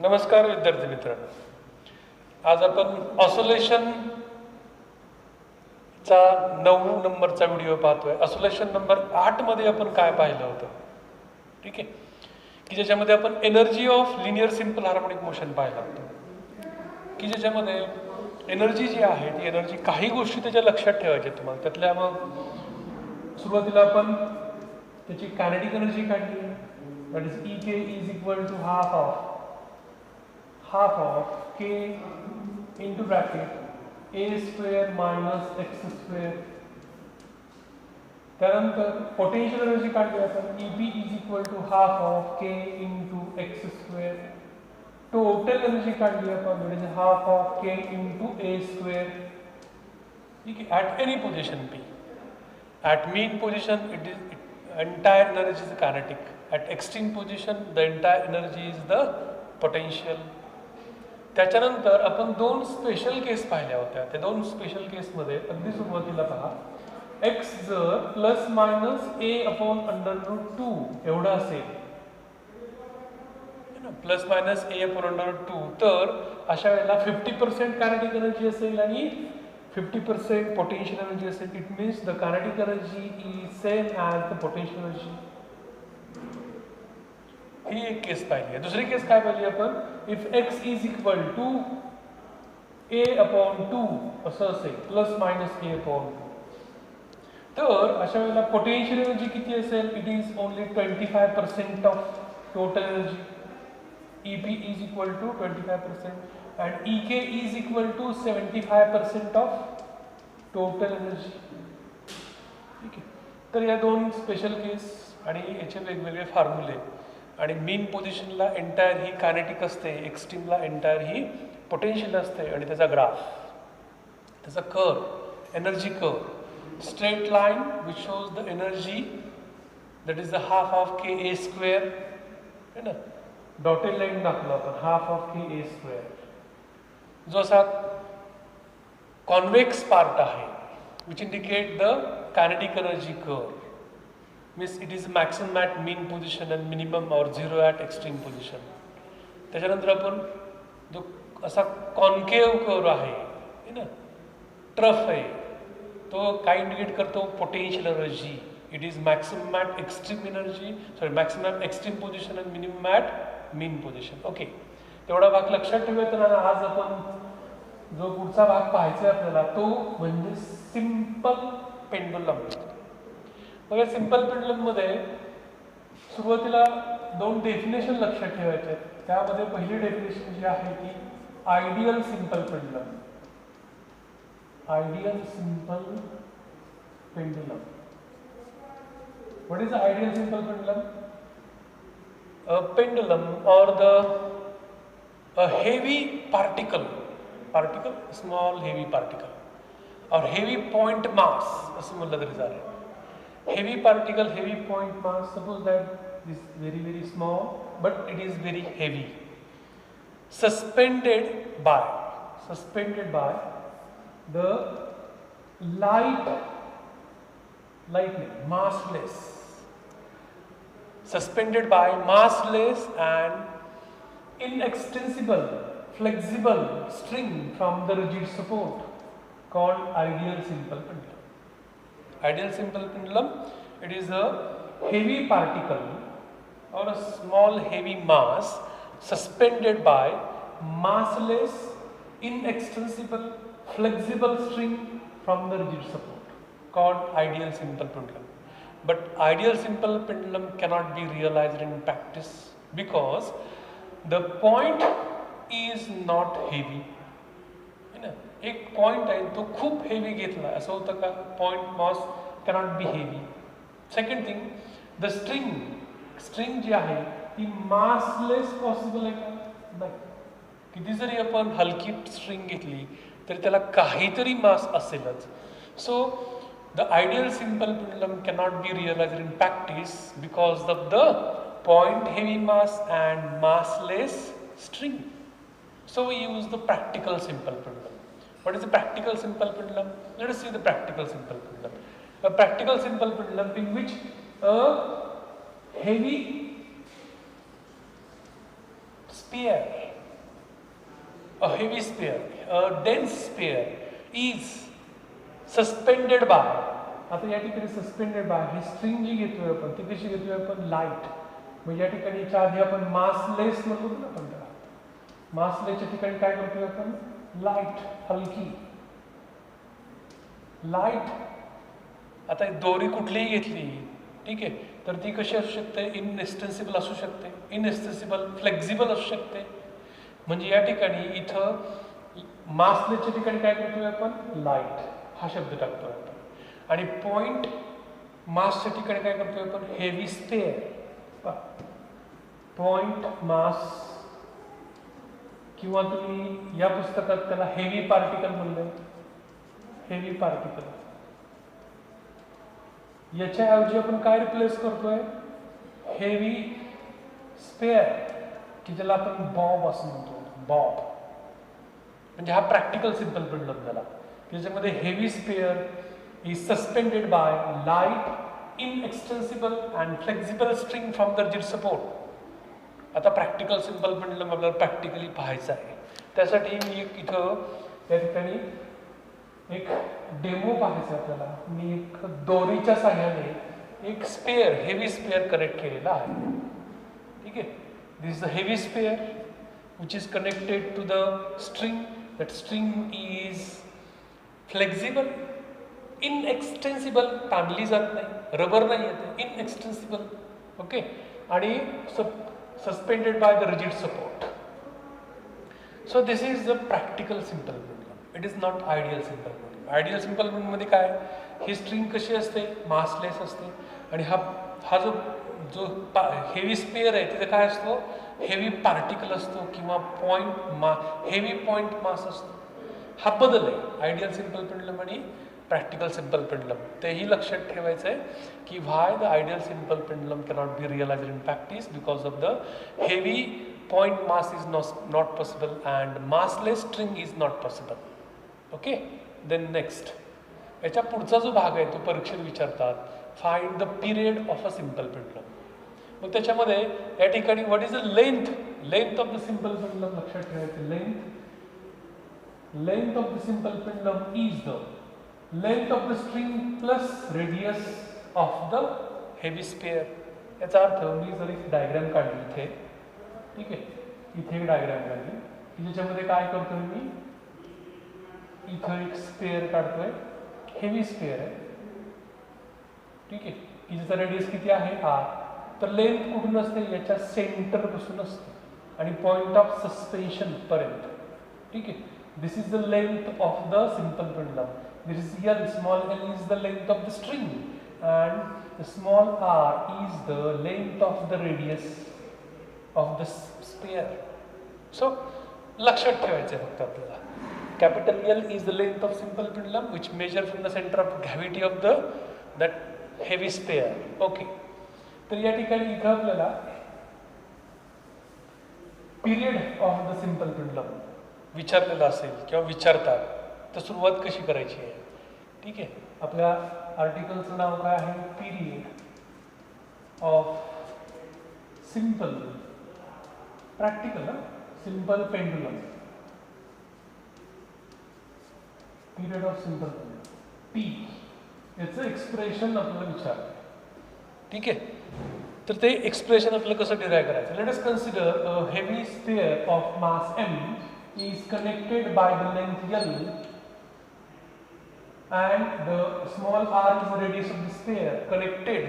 नमस्कार विद्यार्थी मित्रांनो, आज आपण ऑसोलेशन चा 9 नंबरचा व्हिडिओ पाहतोय. ऑसोलेशन नंबर 8 मध्ये आपण काय पाहिलं होतं, ठीक आहे, की ज्याच्यामध्ये आपण energy of linear simple harmonic motion पाहिलं होतं, की ज्याच्यामध्ये एनर्जी जी आहे ती एनर्जी काही गोष्टी त्याच्या लक्षात ठेवायच्या तुम्हाला. त्यातल्या मग सुरुवातीला आपण त्याची कायनेटिक एनर्जी काढली, that is E K is equal to half of k into bracket a square minus x square. त्यानंतर पोटेन्शियल एनर्जी काढली आपण, EP is equal to half of k into x square. Total energy काढली आपण, that is half of k into a square. ठीक आहे, at any position p. At mean position it is entire energy is kinetic. At extreme position the entire energy is the potential. त्याच्यानंतर आपण दोन special case पाहिल्या होत्या. त्या दोन special केसमध्ये अगदी सुरुवातीला पहा, x जर प्लस मायनस a अपॉन √2 एवढा असेल, प्लस मायनस a अपॉन √2, तर अशा वेळेला 50% कायनेटिक एनर्जी असेल आणि 50% पोटेन्शियल एनर्जी असेल. It means the kinetic energy is same as the potential energy. ही एक केस पाहिली आहे. दुसरी केस काय पाहिली आपण, if x is equal to a upon 2 असं असेल, प्लस मायनस a अपॉन 2, तर अशा वेळेला पोटेन्शियल एनर्जी किती असेल, it is only 25% of total energy. EP is equal to 25% and EK is equal to 75% of total energy. ठीक आहे, तर या दोन स्पेशल केस आणि याचे वेगवेगळे फॉर्म्युले. आणि मीन पोझिशनला एंटायर ही कायनेटिक असते, एक्स्ट्रीमला एंटायर ही पोटेन्शियल असते, आणि त्याचा ग्राफ, त्याचा curve, energy curve, straight line which shows the energy, that is the half of के ए स्क्वेअर, है ना, डॉटेड लाईन दाखवला आपण, हाफ ऑफ के ए स्क्वेअर, जो असा कॉन्वेक्स पार्ट आहे which indicate the kinetic energy curve. Means it is maximum at mean position and minimum और 0 ॲट एक्स्ट्रीम पोझिशन. त्याच्यानंतर आपण जो असा कॉन्केव कर्व आहे ना, ट्रफ आहे, तो काय इंडिकेट करतो, potential energy. It is maximum at extreme energy, maximum at extreme position and minimum at mean position. Okay, तेवढा भाग लक्षात ठेवायचा. आज आपण जो पुढचा भाग पाहायचा आहे आपल्याला, तो म्हणजे सिंपल पेंडुलम. बघा, सिंपल पेंडुलममध्ये सुरुवातीला दोन डेफिनेशन लक्षात ठेवायचे आहेत. त्यामध्ये पहिली डेफिनेशन जी आहे ती ideal simple pendulum. Ideal simple pendulum. What is ideal simple pendulum? A pendulum or a heavy particle, small heavy particle, or heavy point mass असं म्हणलं तरी चालेल. Heavy particle, heavy point mass, suppose that is very small but it is very heavy, suspended by the massless, suspended by massless and inextensible flexible string from the rigid support, called ideal simple pendulum. Ideal simple pendulum, it is a heavy particle or a small heavy mass suspended by massless, inextensible, flexible string from the rigid support, called ideal simple pendulum. But ideal simple pendulum cannot be realized in practice because the point is not heavy. एक point आहे तो खूप heavy घेतला, असं होतं का, point mass cannot be heavy. Second thing, the string जी आहे ती मासलेस पॉसिबल आहे का? नाही. किती जरी आपण हलकी स्ट्रिंग घेतली तरी त्याला काहीतरी मास असेलच. So the ideal simple pendulum cannot be realized in practice because of the point heavy mass and massless string. So we use the practical simple pendulum. What is the practical simple pendulum? Let us see the practical simple pendulum. A practical simple pendulum in which a heavy sphere a heavy sphere, a dense sphere is suspended by, आता या ठिकाणी suspended bye ही string जी घेतोय आपण ती कशी घेतोय आपण light, म्हणजे या ठिकाणी याच्या आधी आपण मासलेस म्हणतो ना आपण त्याला, मासलेसच्या ठिकाणी काय करतोय आपण लाईट, हलकी लाईट. आता दोरी कुठलीही घेतली ठीक आहे तर ती कशी असू शकते, इनएक्सटेन्सिबल असू शकते, इनएक्सटेन्सिबल फ्लेक्झिबल असू शकते. म्हणजे या ठिकाणी इथं मासलेसच्या ठिकाणी काय करतोय आपण लाईट हा शब्द टाकतोय आपण, आणि पॉइंट मासच्या ठिकाणी काय करतोय आपण हेवी स्फेअर, पॉइंट मास, किंवा तुम्ही या पुस्तकात त्याला हेवी पार्टिकल म्हणले, हेवी पार्टिकल. याच्याऐवजी आपण काय रिप्लेस करतोय हेवी स्फेअर, की ज्याला आपण बॉब असं म्हणतो, बॉब. म्हणजे हा प्रॅक्टिकल सिंपल पेंडुलम झाला, त्याच्यामध्ये heavy sphere is suspended by light, inextensible and flexible string from the rigid support. आता प्रॅक्टिकल सिंपल पेंडुलम आपल्याला प्रॅक्टिकली पाहायचं आहे, त्यासाठी मी इथं या ठिकाणी एक डेमो पाहायचा आपल्याला. मी एक दोरीच्या साह्याने एक स्पेअर, हेवी स्पेअर कनेक्ट केलेला आहे. ठीक आहे, this is a heavy sphere which is connected to the string. That string is flexible, inextensible, ताणली जात नाही, रबर नाही येते, इनएक्सटेन्सिबल. ओके, आणि suspended by the rigid support. So this is the practical simple pendulum. It is not ideal simple pendulum. Ideal simple पेंडुलममध्ये काय, ही string कशी असते, मासलेस असते, आणि हा जो हेवी स्पेअर आहे तिथे काय असतो, हेवी पार्टिकल असतो किंवा हेवी पॉइंट मास असतो. हा बदल आहे आयडियल सिंपल पेंडुलम आणि प्रॅक्टिकल सिंपल पेंडुलम. तेही लक्षात ठेवायचं आहे की why the ideal simple pendulum cannot be realized in practice, because of the heavy point mass is not possible and massless string is not possible. Okay, then next याच्या पुढचा जो भाग आहे तो परीक्षेत विचारतात, find the period of a simple pendulum. मग त्याच्यामध्ये या ठिकाणी what is the length of the simple pendulum लक्षात ठेवायचं. Length of the simple pendulum is the length of the string plus radius of the heavy sphere. याचा अर्थ मी जर एक diagram काढली इथे, ठीक आहे, इथे एक डायग्राम काढली की ज्याच्यामध्ये काय करतोय मी, इथं एक स्पेअर काढतोय, हेवी स्पेअर आहे, ठीक आहे, की ज्याचा रेडियस किती आहे r. तर लेंथ कुठून असते, याच्या सेंटर पासून असते आणि पॉइंट ऑफ सस्पेन्शन पर्यंत. ठीक आहे, this is the length of the simple pendulum. This is L, small l is the length of the string and the small r is the length of the radius of the sphere. So लक्षात ठेवायचं फक्त आपल्याला, capital L is the length of simple pendulum which measure from the center of gravity of that heavy sphere. Okay, तर या ठिकाणी इथं आपल्याला period of the simple pendulum विचारलेला असेल किंवा विचारतात, तर सुरुवात कशी करायची आहे. ठीक आहे, आपल्या आर्टिकलचं नाव काय आहे, period of simple practical simple pendulum. Period of simple pendulum, P, याचं एक्सप्रेशन आपल्याला विचारलं. ठीक आहे, तर ते एक्सप्रेशन आपल्याला कसं डिराईव्ह करायचं. Late us consider a heavy sphere of mass m is connected by the length L and the small r is the radius of the sphere, connected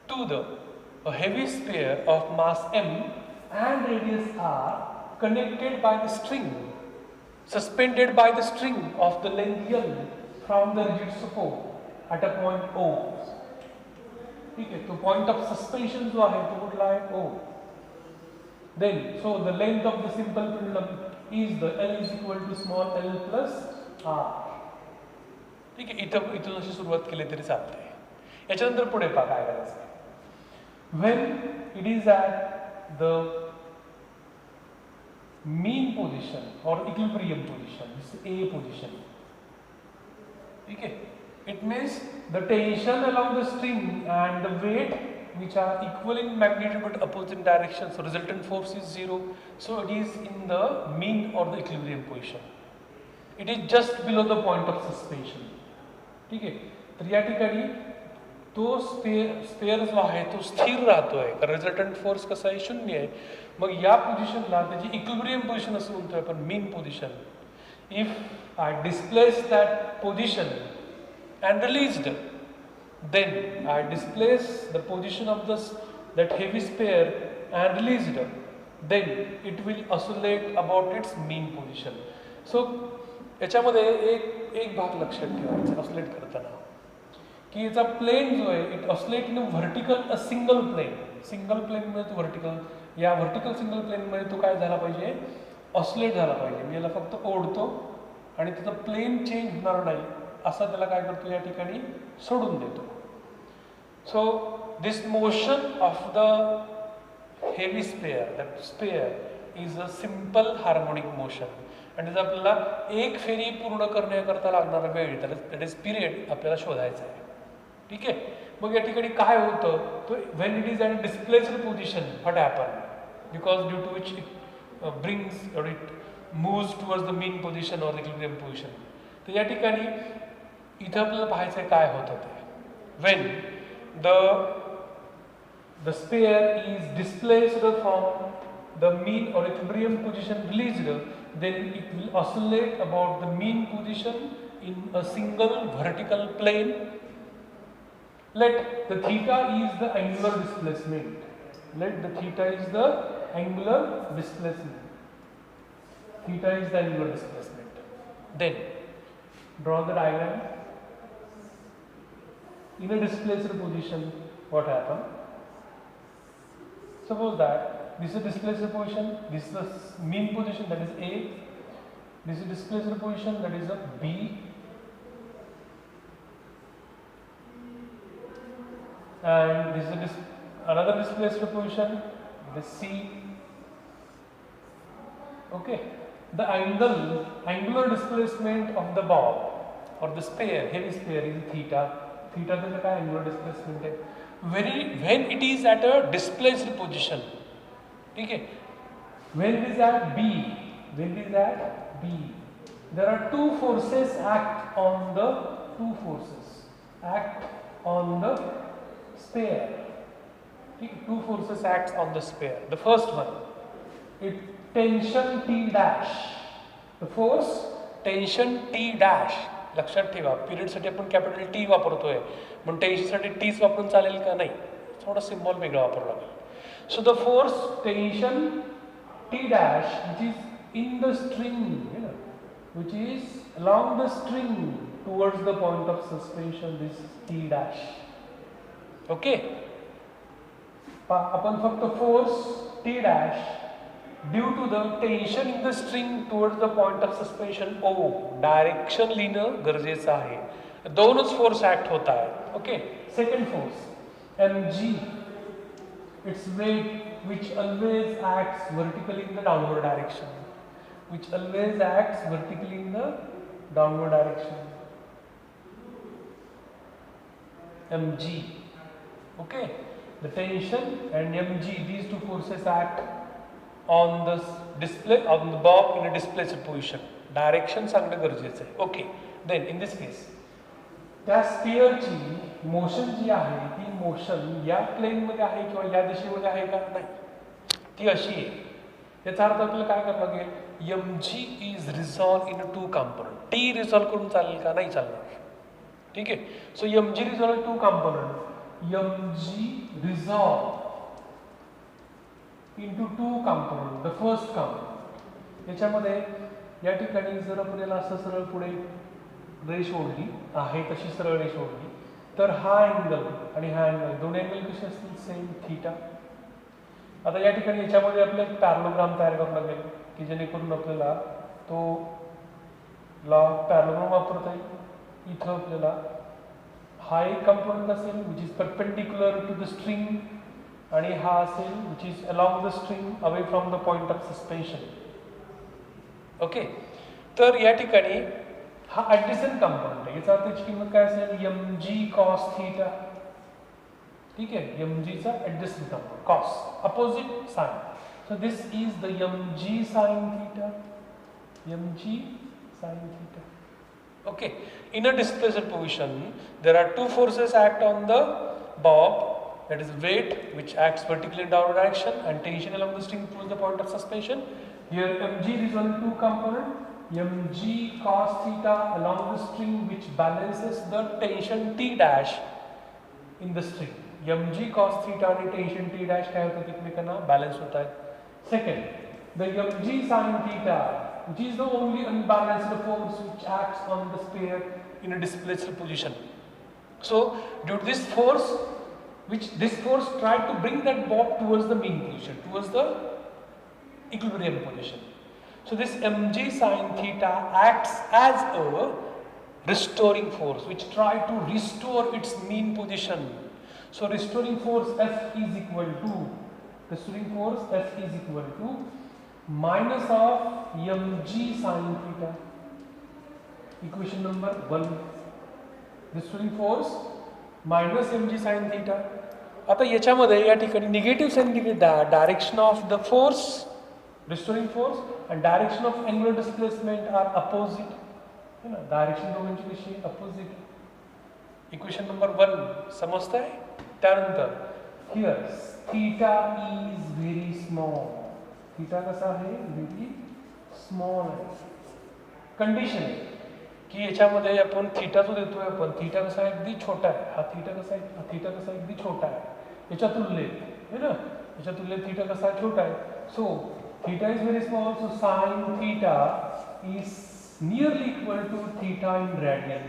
to a heavy sphere of mass m and radius r, connected by the string, suspended by the string of the length L from the rigid support at a point O. ठीक आहे, तो point of suspension जो आहे तो कुठला आहे, O. Then, so the length of the simple pendulum is the L is equal to small l plus r. ठीक आहे, इथून अशी सुरुवात केली तरी चालते. याच्यानंतर पुढे पहा काय करायचं. When it is at the mean position or equilibrium position, this is A position. ठीक आहे, it means the tension along the string and the weight which are equal in magnitude but opposite direction, so resultant force is 0. So it is in the mean or the equilibrium position. It is just below the point of suspension. ठीक आहे. तर या ठिकाणी तो spare जो आहे तो स्थिर राहतोय, कारण रिझल्टंट फोर्स कसा आहे, 0 आहे. मग या पोझिशनला त्याची इक्विलिब्रियम पोझिशन असं म्हणतोय आपण, mean position. If I displace that position and released, then I displace the position of that heavy sphere and released, then it will oscillate about its mean position. So याच्यामध्ये एक भाग लक्षात ठेवायचा oscillate करताना, की याचा प्लेन जो आहे it oscillate in vertical a single प्लेनमध्ये तो व्हर्टिकल, या व्हर्टिकल सिंगल प्लेनमध्ये तो काय झाला पाहिजे, ऑसिलेट झाला पाहिजे. मी याला फक्त ओढतो आणि त्याचं प्लेन चेंज होणार नाही असं त्याला काय करतो, या ठिकाणी सोडून देतो. So this motion of the heavy sphere, that sphere is a simple harmonic motion. आणि जर आपल्याला एक फेरी पूर्ण करण्याकरता लागणारा वेळ, दॅट इज पिरियड आपल्याला शोधायचा आहे. ठीक आहे. मग या ठिकाणी काय होतं, तो when it is at displaced position what happen, because due to which it brings or it moves towards the mean position or equilibrium position. तर या ठिकाणी इथं आपल्याला पाहायचं आहे काय होतं ते. When the sphere is displaced from the mean or equilibrium position released, then it will oscillate about the mean position in a single vertical plane. Let the theta is the angular displacement. Let the theta is the angular displacement. Theta is the angular displacement. Then draw the diagram. In a displaced position, what happened? Suppose that this is a displaced position, this is the mean position, that is A. This is displaced position, that is a B. And this is another displaced position, the C. Okay. The angular displacement of the ball or the sphere, heavy sphere, is theta. Theta त्याचं काय angular displacement आहे when it is at a displaced position. ठीक आहे. When it is at B, there are two forces act on the sphere. ठीक आहे. Two forces act on the sphere. The first one, it tension T dash. The force tension T dash. लक्षात ठेवा, पिरियडसाठी आपण capital T वापरतोय, पण टेन्शनसाठी teach वापरून चालेल का, नाही, थोडा सिम्बॉल वेगळा वापरावा लागेल. So the force tension T dash which is in the string, which is along the string towards the point of suspension, this T dash. Okay. आपण फक्त force T dash due to the tension in the string towards the point of suspension O, direction लिहिणं गरजेचं आहे. दोनच force act होत आहेत. Okay. Second force mg, it's weight which always acts vertically in the downward direction, mg. Okay. The tension and mg, these two forces act on the ball in a displaced position. Direction सांगणं गरजेचं आहे. Okay. Then in this case त्या स्पिअरची motion जी आहे ती motion या प्लेनमध्ये आहे किंवा या दिशेमध्ये आहे का, नाही, ती अशी आहे. याचा अर्थ आपल्याला काय करावं लागेल, mg is resolve in two component. T resolve करून चालेल का, नाही चालणार. ठीक आहे. So mg resolve two component, mg resolve into two component. The first component, याच्यामध्ये या ठिकाणी जर आपल्याला असं सरळ पुढे रेष ओढली आहे, तशी सरळ रेष ओढली, तर हा अँगल आणि हा अँगल, दोन अँगल कसे असतील, सेम, थीटा. आता या ठिकाणी याच्यामध्ये आपल्याला एक पॅरलोग्राम तयार करावं लागेल, की जेणेकरून आपल्याला तो पॅरलोग्राम वापरता येईल. इथं आपल्याला हा एक कंपोनंट असेल which is perpendicular to the string, आणि हा असेल which is along the string away from the point of suspension. Okay. तर या ठिकाणी हा ॲडजसंट कंपोनंट आहे. याचा अर्थ त्याची किंमत काय असेल, mg cos थीटा. ठीक है, mg चा adjacent component cos opposite sign. So this is the mg sin theta, mg sin theta. Okay, in a displaced position there are two forces act on the bob, that is weight which acts vertically in downward direction and tension along the string towards the point of suspension. Here mg is only two component, mg cos theta along the string which balances the tension t dash in the string. mg cos theta आणि tension t dash काय होतात एकमेकांना balance होत आहेत. Second the mg sin theta which is the only unbalanced force which acts on the sphere in a displaced position. So due to this force, this force tried to bring that bob towards the mean position, towards the equilibrium position. So this mg sin theta acts as a restoring force which try to restore its mean position. So restoring force F is equal to minus of mg sin theta. Equation number 1. Restoring force minus mg sin theta. आता याच्यामध्ये या ठिकाणी negative sign दिली, direction of the force restoring force and direction of angular displacement are opposite. है ना, direction दोघांची कशी opposite. Equation number 1 समजताय. त्यानंतर here theta is very small. Theta कसा आहे, व्हेरी स्मॉल आहे. कंडिशन की याच्यामध्ये आपण थीटा जो देतोय आपण, थीटा कसा आहे अगदी छोटा आहे. हा थीटा कसा आहे, हा थीटा कसा अगदी छोटा आहे याच्या तुलनेत, है ना, याच्या तुलनेत थीटा कसा छोटा आहे. सो theta is very small, so sin theta is nearly equal to theta in radian.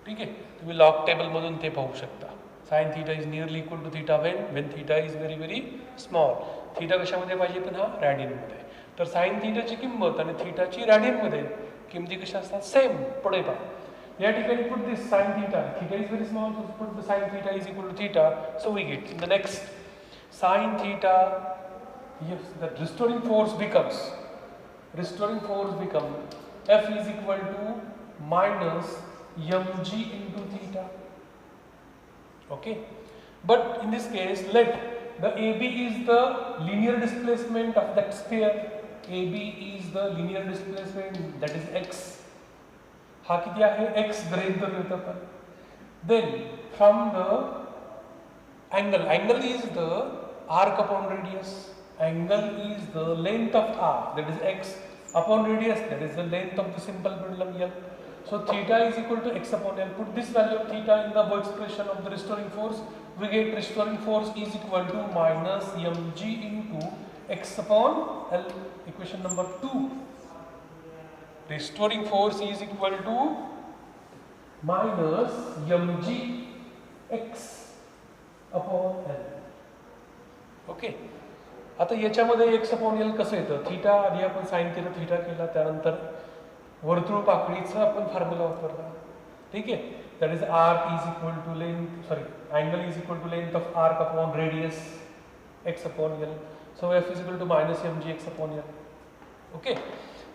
ठीक आहे, तुम्ही लॉग टेबल मधून ते पाहू शकता. sin theta is nearly equal to theta when theta is very small. Theta कशामध्ये पाहिजे पण हा रॅडियन मध्ये. तर sin theta ची किंमत आणि थीटाची रॅडियन मध्ये किमती कशा असतात, सेम. पुढे पहा, या ठिकाणी put this sin theta is very small, so put the sin theta is equal to theta. So we get in the next sin theta, yes, the restoring force becomes F is equal to minus mg into theta. Okay, but in this case let the AB is the linear displacement of that sphere. AB is the linear displacement, that is x. हा किती आहे, x गृहीत धरूया आपण. Then from the angle is the arc upon radius. Angle is the length of r, that is x, upon radius, that is the length of the simple pendulum L. So theta is equal to x upon L. Put this value of theta in the above expression of the restoring force. We get restoring force is equal to minus mg into x upon L. Equation number 2. Restoring force is equal to minus mg x upon L. Okay. आता याच्यामध्ये x upon L कसं येतं, theta आधी आपण sine theta केला, त्यानंतर वर्तुळ पाकळीचा आपण फॉर्म्युला वापरला. ठीक आहे, that is r is equal to angle is equal to length of arc upon radius x upon L. So f is equal to minus mg x upon L. Okay,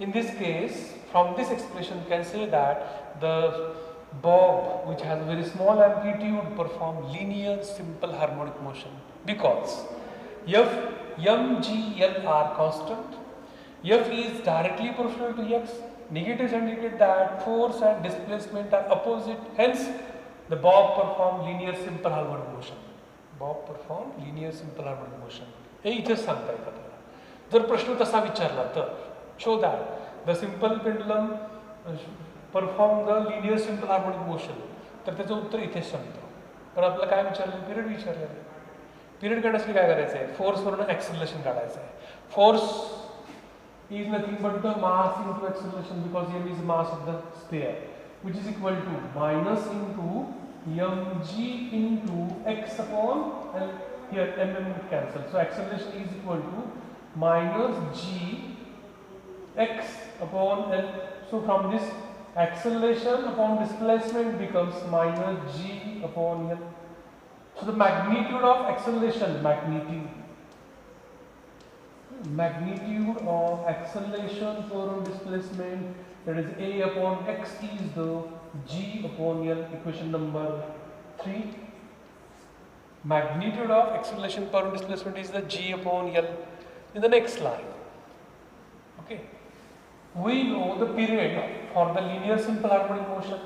in this case from this expression you can say that the bob which has a very small amplitude perform linear simple harmonic motion because f mg L are constant. F is directly proportional to x. Negatives indicate that force and displacement are opposite. Hence, the bob perform linear simple harmonic motion. हे इथेच सांगता येतं आपल्याला. जर प्रश्न तसा विचारला तर show that the simple pendulum perform the linear simple harmonic motion, तर त्याचं उत्तर इथेच सांगतो. पण आपल्याला काय विचारलं, पिरियड विचारलं. पिरियड काढण्यासाठी काय करायचं आहे, फोर्सवरून ॲक्सेलरेशन काढायचं आहे. Force is nothing but the mass into acceleration because m is mass of the sphere, which is equal to minus into mg into x upon L. Here mm will cancel, so acceleration is equal to minus g x upon L. So from this acceleration upon displacement becomes minus g upon L. So the magnitude of acceleration, magnitude of acceleration for displacement, that is a upon x is the g upon L. Equation number 3. magnitude of acceleration per displacement is the g upon L in the next line. Okay, we know the period for the linear simple harmonic motion.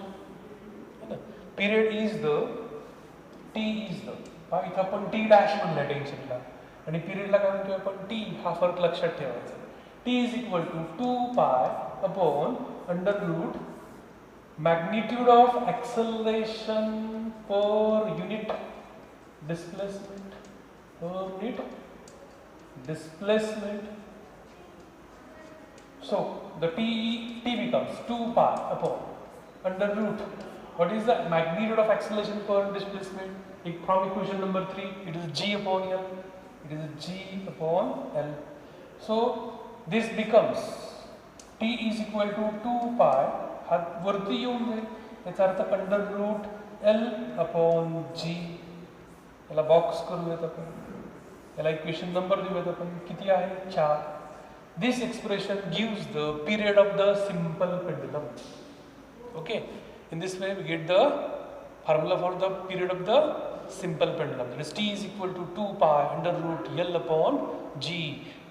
Period is the t is the इथं आपण t dash म्हणलं टेन्शनला आणि पिरियडला काय म्हणतोय आपण t हा फरक लक्षात ठेवायचा. t is equal to 2 pi upon under root magnitude of acceleration per unit displacement So the t becomes 2 pi upon under root. What is the magnitude of acceleration per displacement? From equation number 3, it is g upon L. It is g upon L. So this becomes t is equal to 2 pi. हा वरती येऊन जाईल याचा अर्थ under root L upon g. याला box करूयात आपण, याला इक्वेशन नंबर देऊयात आपण, किती आहे 4. This expression gives the period of the simple pendulum. Okay, in this way we get the formula for the period of the simple pendulum. That is t is equal to 2 pi under root L upon g.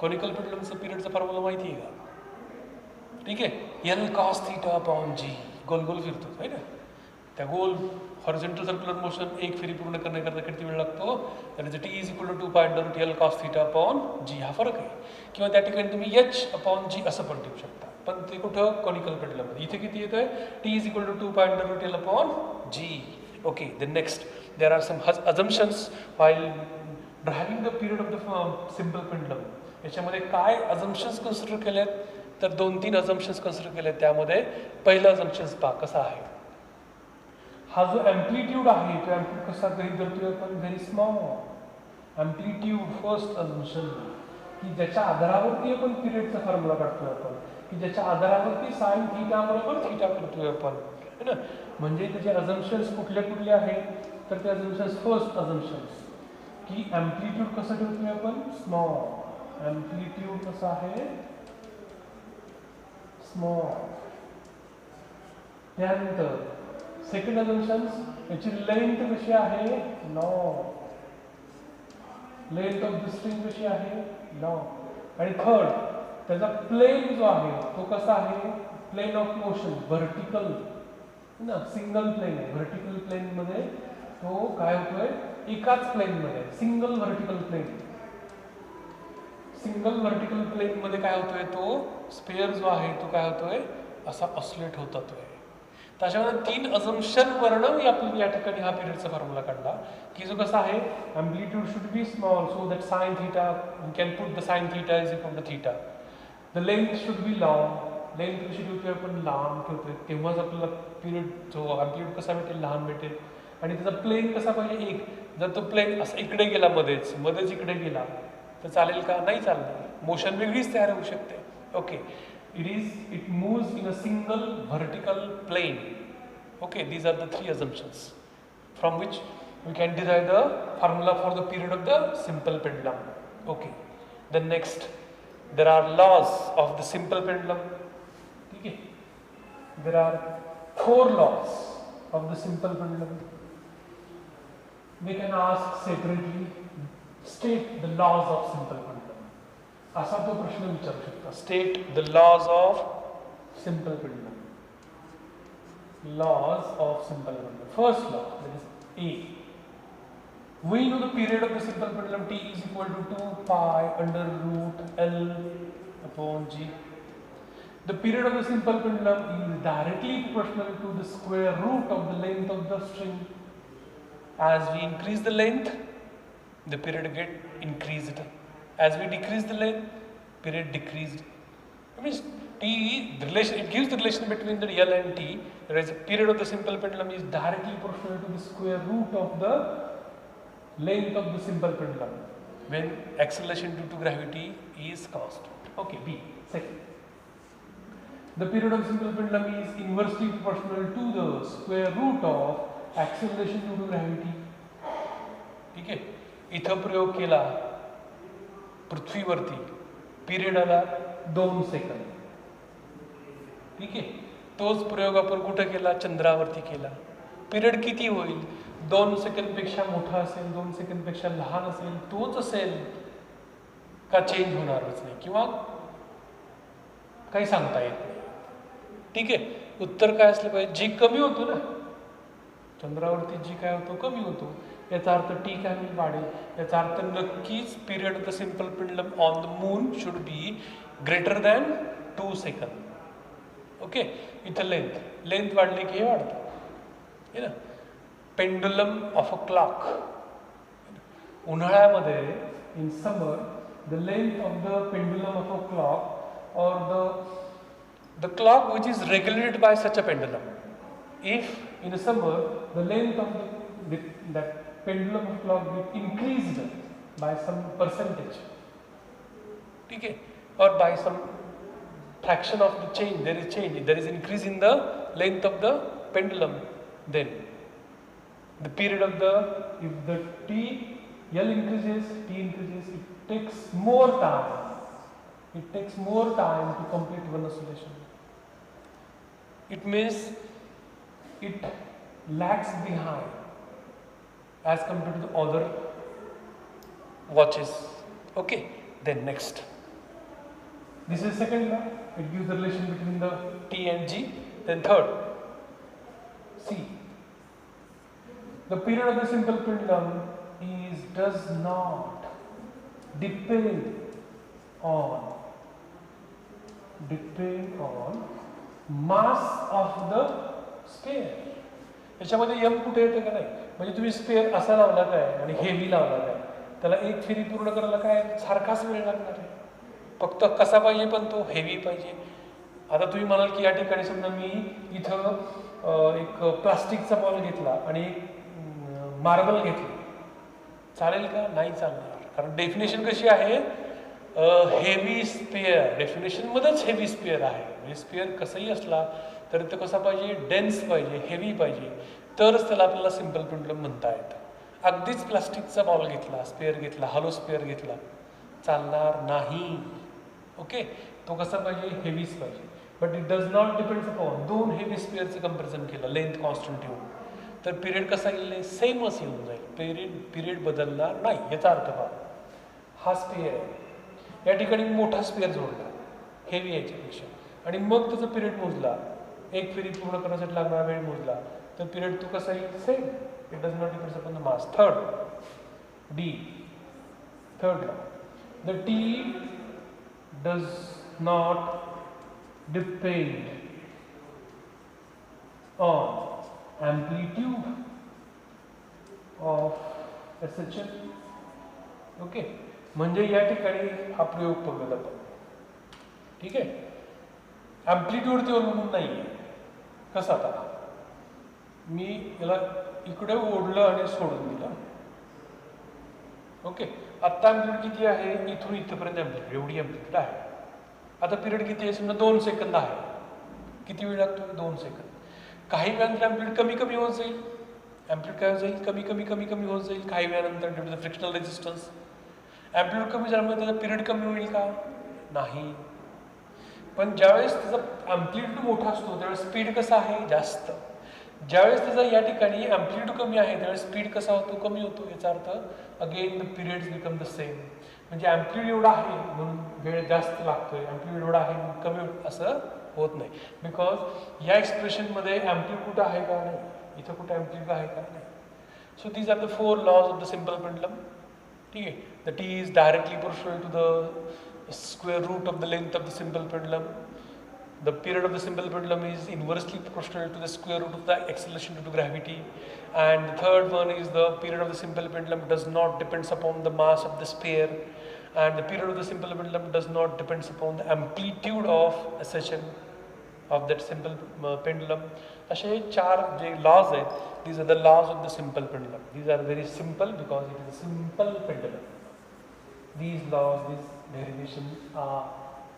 Conical pendulum चा period चा formula माहिती आहे का? ठीक आहे, L cos theta upon g. गोल गोल फिरतो है ना, त्या गोल हॉरिझॉन्टल सर्क्युलर मोशन एक फेरी पूर्ण करण्याकरता किती वेळ लागतो? तर T is equal to 2 pi under root L cos theta upon G. हा फरक आहे. किंवा त्या ठिकाणी तुम्ही एच अपॉन जी असं पण ठेवू शकता, पण ते कुठं कॉनिकल पेंडुलममध्ये. इथे किती येतंय? T is equal to 2 pi under root L upon G. Okay, the next there are some assumptions while driving the period of the simple pendulum. याच्यामध्ये काय अजम्पशन्स कन्सिडर केलेत? तर 2-3 अजम्पशन्स कन्सिडर केलेत. त्यामध्ये पहिलं अजम्पशन्स पहा कसा आहे. हा जो ॲम्प्लिट्यूड आहे तो ॲम्प्लिट्यूड कसा गृहीत धरतोय आपण? Very small amplitude. First assumption की ज्याच्या आधारावरती आपण पिरियडचा फॉर्म्युला काढतोय आपण, की ज्याच्या आधारावरती साइन थीटा बरोबर थीटा करतोय आपण, है ना. म्हणजे त्याचे अजम्पशन्स कुठले कुठले आहेत? तर ते अजम्पशन्स फर्स्ट अजम्पशन्स की ॲम्प्लिट्यूड कसं ठेवतोय आपण? स्मॉल. ॲम्प्लिट्यूड कसं आहे? स्मॉल. त्यानंतर सेकंड अजम्पशन्स याची लेंथ कशी आहे? Long. Length of the string कशी आहे? लॉन्ग. आणि थर्ड त्याचा प्लेन जो आहे तो कसा आहे? प्लेन ऑफ मोशन व्हर्टिकल ना, सिंगल प्लेन आहे. व्हर्टिकल प्लेन मध्ये तो काय होतोय? एकाच प्लेन मध्ये single vertical plane. Single vertical plane मध्ये काय होतोय? तो स्पेअर जो आहे तो काय होतोय? असा ऑसिलेट होत जातोय. त्याच्यामध्ये 3 अजम्पशन वर्ण या ठिकाणी हा पिरियडचा फॉर्म्युला काढला की जो कसा आहे? Amplitude should be small so that sine theta we can put the sine theta is equal to theta. The length should be long. Length कशी ठेवतोय आपण? लांब ठेवतोय. तेव्हाच आपल्याला पिरियड जो ॲम्प्लिट्यूड कसा भेटेल? लहान भेटेल. आणि त्याचा प्लेन कसा पाहिजे? एक. जर तो प्लेन असं इकडे गेला मध्येच इकडे गेला तर चालेल का? नाही चालणार. मोशन वेगळीच तयार होऊ शकते. Okay, it moves in a single vertical plane. Okay, these are the 3 assumptions from which we can derive the formula for the period of the simple pendulum. Okay, then next there are laws of the simple pendulum. Okay, there are 4 laws of the simple pendulum. We can ask separately, state the laws of simple pendulum. असा तो प्रश्न विचारू शकता. State the laws of simple pendulum. Laws of simple pendulum. First law, that is A. We know the period of the simple pendulum t is equal to 2 pi under root L upon g. The period of the simple pendulum is directly proportional to the square root of the length of the string. As we increase the length, the period get increased. As we decrease the length, period decreased. It means it gives the relation between the L and T. Whereas the period of the simple pendulum is directly proportional to the square root of the length of the simple pendulum when acceleration due to gravity is constant. Okay, B. Second, the period of simple pendulum is inversely proportional to the square root of acceleration due to gravity. ठीक आहे, इथं प्रयोग केला पृथ्वीवरती, period आला 2 second. ठीक आहे, तोच प्रयोग आपण कुठं केला? चंद्रावरती केला. पिरियड किती होईल? 2 सेकंदपेक्षा मोठा असेल, 2 सेकंदपेक्षा लहान असेल, तोच असेल का चेंज होणारच नाही किंवा काही सांगता येत नाही. ठीक आहे, उत्तर काय असलं पाहिजे, जी कमी होतो ना चंद्रावरती, जी काय होतो कमी होतो, याचा अर्थ टी काय होईल, वाढेल. याचा अर्थ नक्कीच period of the simple pendulum on the moon should be greater than 2 second. Okay, इथं लेंथ वाढली की हे वाढतं आहे ना. पेंडुलम ऑफ अ क्लॉक, उन्हाळ्यामध्ये in summer the length of the pendulum of a clock or the clock which is regulated by such a pendulum, if in a summer the length of that pendulum of clock get increased by some percentage, okay, or by some fraction of the change, there is increase in the length of the pendulum, then the period of the, if the L increases, T increases, it takes more time. It takes more time to complete one oscillation. It means it lags behind as compared to the other watches. Okay, then next. This is second law. It gives the relation between the T and G. Then third, C. The period of the simple pendulum does not depend on mass of the sphere. याच्यामध्ये M कुठे येते का नाही, म्हणजे तुम्ही spare असा लावला काय आणि हेवी लावला काय, त्याला एक फेरी पूर्ण करायला काय सारखाच वेळ लागणार आहे, फक्त कसा पाहिजे पण तो हेवी पाहिजे. आता तुम्ही म्हणाल की या ठिकाणी समजा मी इथं एक प्लास्टिकचा बॉल घेतला आणि एक मार्बल घेतली, चालेल का, नाही चालणार. कारण डेफिनेशन कशी आहे, हेवी स्पेअर, डेफिनेशनमध्येच हेवी स्पेअर आहे. म्हणजे स्पेअर कसंही असला तर तो कसा पाहिजे, डेन्स पाहिजे, हेवी पाहिजे, तरच त्याला आपल्याला सिम्पल पेंडुलम म्हणता येतं. अगदीच प्लास्टिकचा बॉल घेतला, स्पेअर घेतला, हॅलो स्पेअर घेतला, चालणार नाही. ओके, तो कसा पाहिजे, हेवीच पाहिजे. But it does not depends upon, दोन हेवी स्पेअरचं कंपॅरिझन केलं लेंथ कॉन्स्टंट ठेवून, तर पिरियड कसा येईल, सेमच येऊन जाईल, पिरियड बदलणार नाही. याचा अर्थ पहा, हा स्पेअर आहे, या ठिकाणी मोठा स्पेअर जोडला हेवी याच्यापेक्षा, आणि मग त्याचा पिरियड मोजला, एक फेरी पूर्ण करण्यासाठी लागणारा वेळ मोजला, तर पिरियड तो कसा येईल, same. It does not depends upon the mass. Third D, third law, the T does not depend on amplitude of SHL. Okay, म्हणजे या ठिकाणी हा प्रयोग बघत आपण, ठीक आहे, ॲम्प्लिट्यूडवरती अवलंबून नाही आहे. कसं, आता मी याला इकडे ओढलं आणि सोडून दिलं, ओके, आत्ता ॲम्प्लिट्यूड किती आहे, इथून इथंपर्यंत ॲम्प्लिट्यूड, एवढी ॲम्प्लिट्यूड आहे. आता पिरियड किती आहे, समजा 2 सेकंद आहे, किती वेळ लागतो, 2 सेकंद. काही वेळानंतर ॲम्प्लिट्यूड कमी कमी होत जाईल, ॲम्प्लिट्यूड काय होत जाईल, कमी कमी कमी कमी होत जाईल. काही वेळानंतर due to the frictional resistance amplitude कमी झाल्यामुळे त्याचा पिरियड कमी होईल का, नाही. पण ज्यावेळेस त्याचा ॲम्प्लिट्यूड मोठा असतो त्यावेळेस स्पीड कसा आहे, जास्त. ज्यावेळेस त्याचा या ठिकाणी ॲम्प्लिट्यूड कमी आहे त्यावेळेस स्पीड कसा होतो, कमी होतो. याचा अर्थ again the periods become the same. म्हणजे ॲम्प्लिट्यूड एवढा आहे म्हणून वेळ जास्त लागतोय, ॲम्प्लिट्यूड एवढा आहे म्हणून कमी असं होत नाही. बिकॉज या एक्सप्रेशनमध्ये ॲम्प्लिट्यूड कुठं आहे का, नाही. इथं कुठं ॲम्प्लिट्यूड आहे का, नाही. So these are the 4 laws of the simple pendulum. ठीक आहे, the T is directly proportional to the square root of the length of the simple pendulum. The period of the simple pendulum is inversely proportional to the square root of the acceleration due to gravity. And the third one is the period of the simple pendulum does not depends upon the mass of the sphere, and the period of the simple pendulum does not depends upon the amplitude of acceleration of that simple pendulum. असे 4 जे laws आहेत, these are the laws of the simple pendulum. These are very simple because it is a simple pendulum. These laws, these derivations are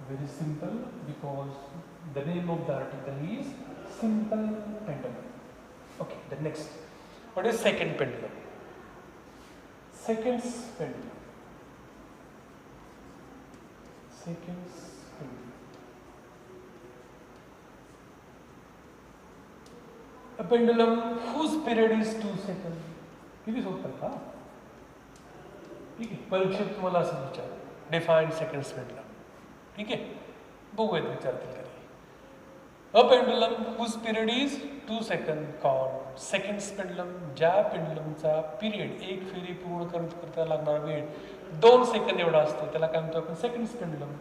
very simple because the name of the article is simple pendulum. Okay, the next. What is second pendulum? Seconds pendulum. Seconds pendulum. A pendulum whose period is 2 seconds. किती सोपं आहे का? ठीक आहे, परीक्षेत तुम्हाला असं विचार डिफाईन सेकंड स्पेंडलम. ठीक आहे, बघूयात विचारतील कधी. A pendulum whose period is 2 second called second pendulum. ज्या पेंडुलमचा पिरियड एक फेरी पूर्ण करता लागणारा वेळ 2 सेकंद एवढा असतो त्याला काय म्हणतो आपण? Second pendulum.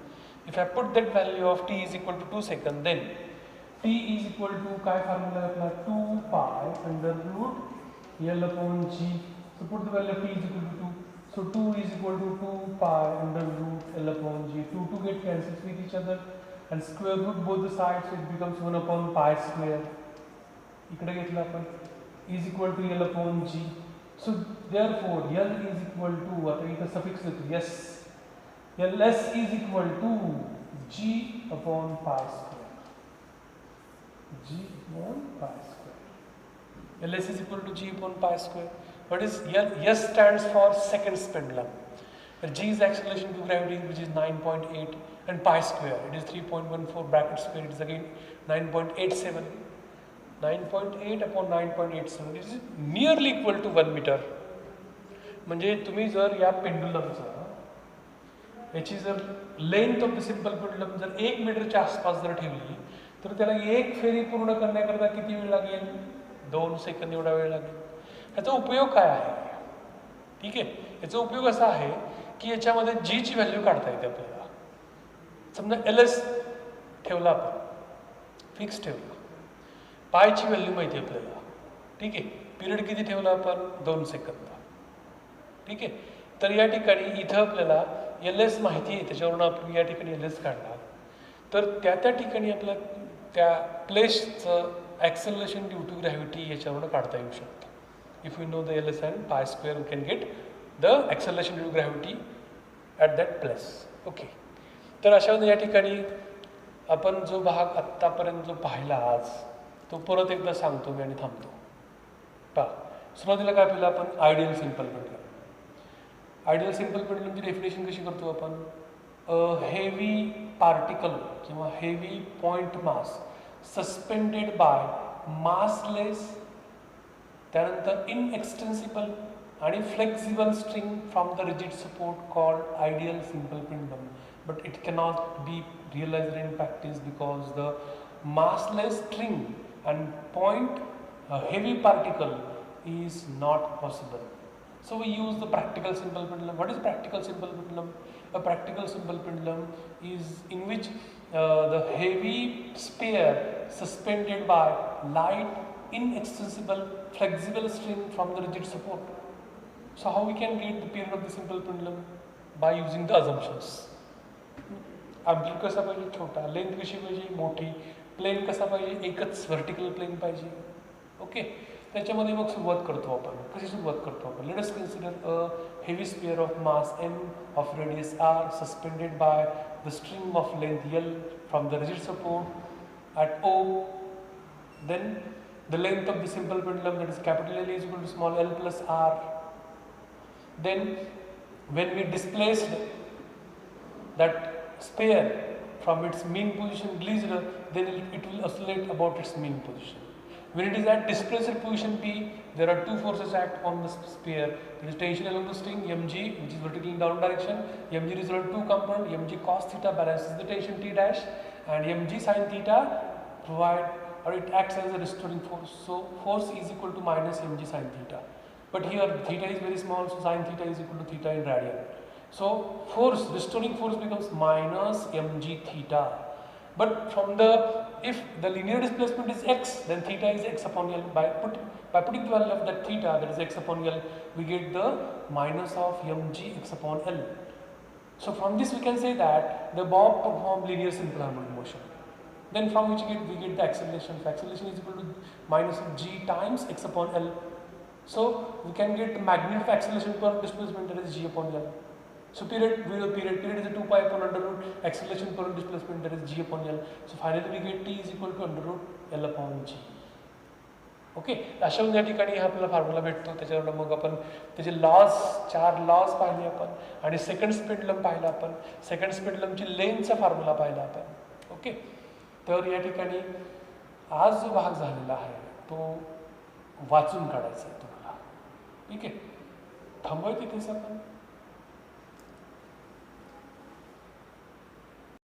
If I put that value of T is equal to 2 second, then T is equal to काय फॉर्म्युला आपला? 2 pi under root L upon G. So put the value of T is equal to 2. So 2 is equal to 2 pi under root L upon G. 2 get cancels with each other and square root both the sides, so it becomes 1 upon pi square. इकडे घेतला आपण is equal to L upon G. So therefore L is equal to, आता इथं suffix देतो yes, Ls is equal to G upon pi square. G upon pi square. Ls is equal to G upon pi square. What is L? S stands for second pendulum. G is acceleration due to gravity, which is 9.8, and pi square, it is 3.14 bracket square, it is again 9.87. 9.8 upon 9.87, it is nearly equal to 1 meter. म्हणजे तुम्ही जर या पेंडुलमचा याची जर length of the simple pendulum जर 1 मीटरच्या आसपास जर ठेवली तर त्याला एक फेरी पूर्ण करण्याकरता किती वेळ लागेल? 2 सेकंद एवढा वेळ लागेल. याचा उपयोग काय आहे? ठीक आहे, याचा उपयोग असा आहे की याच्यामध्ये जीची व्हॅल्यू काढता येते आपल्याला. समजा LS ठेवला आपण, फिक्स ठेवला, पायची व्हॅल्यू माहिती आहे आपल्याला. ठीक आहे, पिरियड किती ठेवला आपण? 2 सेकंद. ठीक आहे, तर या ठिकाणी इथं आपल्याला LS माहिती आहे, त्याच्यावरून आपण या ठिकाणी LS काढला तर त्या ठिकाणी आपल्या त्या प्लेसचं ॲक्सेलरेशन ड्यू टू ग्रॅव्हिटी याच्यावरून काढता येऊ शकतं. If we know the LS and pi square, we can get the acceleration due to gravity at that place. Okay. तर अशा या ठिकाणी आपण जो भाग आत्तापर्यंत जो पाहिला आज तो परत एकदा सांगतो मी आणि थांबतो. पहा, सुरुवातीला काय पाहिलं आपण? Ideal simple pendulum. Ideal simple पेंडुलमची डेफिनेशन कशी करतो आपण? हेवी पार्टिकल किंवा heavy point mass suspended by massless, त्यानंतर इनएक्सटेन्सिबल आणि flexible string from the rigid support called ideal simple pendulum. But it cannot be realized in practice because the massless string and point a heavy particle is not possible. So we use the practical simple pendulum. What is practical simple pendulum? A practical simple pendulum is in which the heavy sphere suspended by light, inextensible, flexible string from the rigid support. So how we can get the period of the simple pendulum? By using the assumptions. Amplitude कसा पाहिजे? छोटा. Length कशी पाहिजे? मोठी. Plane कसा पाहिजे? एकच vertical plane पाहिजे. ओके, त्याच्यामध्ये मग सुरुवात करतो आपण. कशी सुरुवात करतो आपण? Let us consider a heavy sphere of mass m of radius r suspended by the string of length l from the rigid support at O. Then the length of the simple pendulum, that is capital L, is equal to small l plus r. Then when we displaced that sphere from its mean position least, then it will oscillate about its mean position. When it is at displaced position P, there are two forces act on the sphere. There is tension along the string mg, which is vertically in down direction. Mg is equal to two component, mg cos theta balances the tension T dash, and mg sin theta provide or it acts as a restoring force. So force is equal to minus mg sin theta. But here theta is very small, so sin theta is equal to theta in radian. So force, restoring force becomes minus mg theta. But from the, if the linear displacement is x, then theta is x upon L. By putting the value of that theta, that is x upon L, we get the minus of mg x upon L. So from this we can say that the bob perform linear simple harmonic motion. Then from which we get the acceleration. So acceleration is equal to minus of g times x upon L. So we can get the magnitude of acceleration per displacement, that is g upon L. So period is a 2 pi upon under root acceleration per displacement, that is g upon L. So finally we get t is equal to under root L upon g. Okay, अशा या ठिकाणी हा आपल्याला formula भेटतो. त्याच्यावर मग आपण त्याचे laws, 4 laws पाहिले आपण आणि सेकंड पेंडुलम पाहिला आपण. सेकंड पेंडुलमची लेंथचा फॉर्म्युला पाहिला आपण. ओके, तर या ठिकाणी आज जो भाग झालेला आहे तो वाचून काढायचा आहे तुम्हाला. ठीक आहे, थांबूया तिथेच आपण.